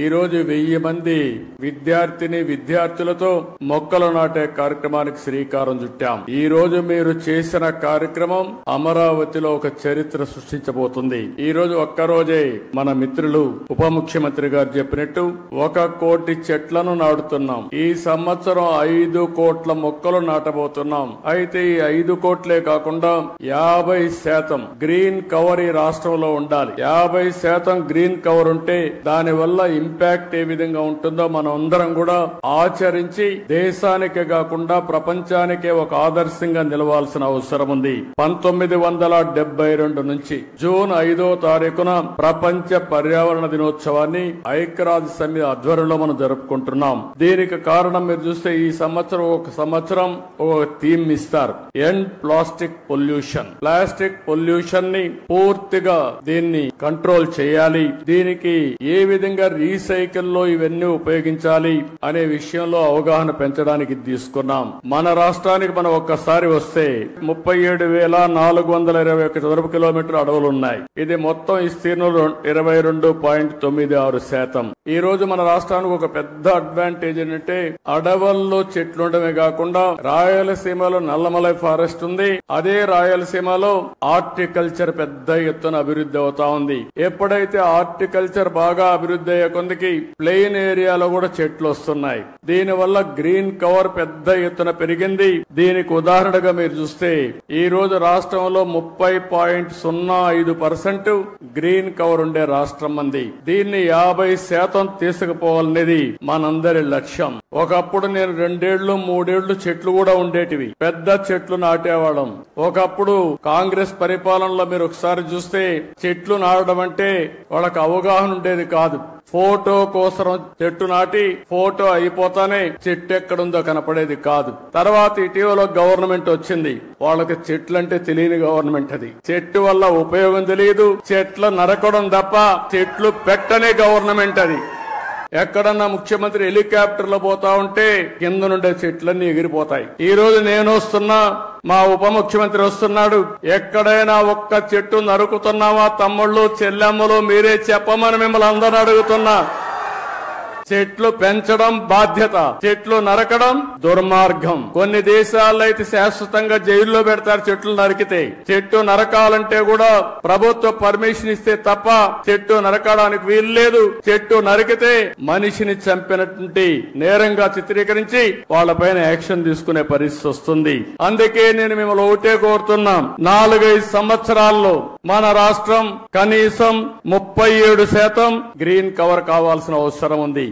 ఈ రోజు 1000 మంది విద్యార్థులతో మొక్కలు నాటే కార్యక్రమానికి శ్రీకారం చుట్టాం. ఈ రోజు మీరు చేసిన కార్యక్రమం అమరావతిలో ఒక చరిత్ర సృష్టించబోతుంది. ఈ రోజు ఒక్కరోజే మన మిత్రులు ఉప ముఖ్యమంత్రి గారు చెప్పినట్టు 1 కోటి చెట్లను నాటుతున్నాం. ఈ సంవత్సరం 5 కోట్ల మొక్కలు నాటబోతున్నాం. అయితే ఈ 5 కోట్లే కాకుండా 50% గ్రీన్ కవర్ ఈ రాష్ట్రంలో ఉండాలి. 50% గ్రీన్ కవర్ ఉంటే దానివల్ల ఇంపాక్ట్ ఏ విధంగా ఉంటుందో మనం అందరం కూడా ఆచరించి దేశానికే కాకుండా ప్రపంచానికే ఒక ఆదర్శంగా నిలవాల్సిన అవసరం ఉంది. 1972 నుంచి జూన్ 5వ తారీఖున ప్రపంచ పర్యావరణ దినోత్సవాన్ని ఐక్యరాజ్య సమితి ఆధ్వర్యంలో మనం జరుపుకుంటున్నాం. దీనికి కారణం మీరు చూస్తే ఈ సంవత్సరం ఒక థీమ్ ఇస్తారు. End plastic pollution. Plastic pollution ని పూర్తిగా దీన్ని కంట్రోల్ చేయాలి. దీనికి ఏ విధంగా రీసైకిల్ లో ఇవన్నీ ఉపయోగించాలి అనే విషయంలో అవగాహన పెంచడానికి తీసుకున్నాం. మన రాష్ట్రానికి మనం ఒక్కసారి వస్తే 37,421 చదరపు కిలోమీటర్ల అడవులు ఉన్నాయి. ఇది మొత్తం విస్తీర్ణంలో 22.96%. ఈ రోజు మన రాష్ట్రానికి ఒక పెద్ద అడ్వాంటేజ్ ఏంటంటే అడవుల్లో చెట్లు ఉండడమే కాకుండా రాయలసీమలో నల్లమలై ఫారెస్ట్ ఉంది. అదే రాయలసీమలో హార్టికల్చర్ పెద్ద ఎత్తున అభివృద్ధి అవుతా ఉంది. ఎప్పుడైతే హార్టికల్చర్ బాగా అభివృద్ధి అయ్యే కొందికి ప్లెయిన్ ఏరియాలో కూడా చెట్లు వస్తున్నాయి. దీనివల్ల గ్రీన్ కవర్ పెద్ద ఎత్తున పెరిగింది. దీనికి ఉదాహరణగా మీరు చూస్తే ఈ రోజు రాష్ట్రంలో 30.05% గ్రీన్ కవర్ ఉండే రాష్ట్రం మంది. దీన్ని 50% తీసుకుపోవాలనేది మనందరి లక్ష్యం. ఒకప్పుడు నేను 2 ఏళ్లు 3 ఏళ్లు చెట్లు కూడా ఉండేటివి. పెద్ద చెట్లు నాటేవాళ్ళం. ఒకప్పుడు కాంగ్రెస్ పరిపాలనలో మీరు ఒకసారి చూస్తే చెట్లు నాటడం అంటే వాళ్ళకి అవగాహన ఉండేది కాదు. ఫోటో కోసం చెట్టు నాటి ఫోటో అయిపోతానే చెట్టు ఎక్కడుందో కనపడేది కాదు. తర్వాత ఇటీవల గవర్నమెంట్ వచ్చింది. వాళ్ళకి చెట్లంటే తెలియని గవర్నమెంట్ అది. చెట్టు వల్ల ఉపయోగం తెలియదు. చెట్లు నరకడం తప్ప చెట్లు పెట్టనే గవర్నమెంట్ అది. ఎక్కడన్నా ముఖ్యమంత్రి హెలికాప్టర్ లో పోతా ఉంటే కింద నుండే చెట్లన్నీ ఎగిరిపోతాయి. ఈ రోజు నేను వస్తున్నా, మా ఉప ముఖ్యమంత్రి వస్తున్నాడు. ఎక్కడైనా ఒక్క చెట్టు నరుకుతున్నావా తమ్ముళ్ళు చెల్లెమ్మలు మీరే చెప్పమని మిమ్మల్ని అందరూ అడుగుతున్నా. చెట్లు పెంచడం బాధ్యత, చెట్లు నరకడం దుర్మార్గం. కొన్ని దేశాల్లో అయితే శాశ్వతంగా జైల్లో పెడతారు చెట్లు నరికితే. చెట్టు నరకాలంటే కూడా ప్రభుత్వ పర్మిషన్ ఇస్తే తప్ప చెట్టు నరకడానికి వీల్లేదు. చెట్టు నరికితే మనిషిని చంపినటువంటి నేరంగా చిత్రీకరించి వాళ్ళపైన యాక్షన్ తీసుకునే పరిస్థితి వస్తుంది. అందుకే నేను మిమ్మల్ని ఒకటే కోరుతున్నాం, 4-5 సంవత్సరాల్లో మన రాష్ట్రం కనీసం 37% గ్రీన్ కవర్ కావాల్సిన అవసరం ఉంది.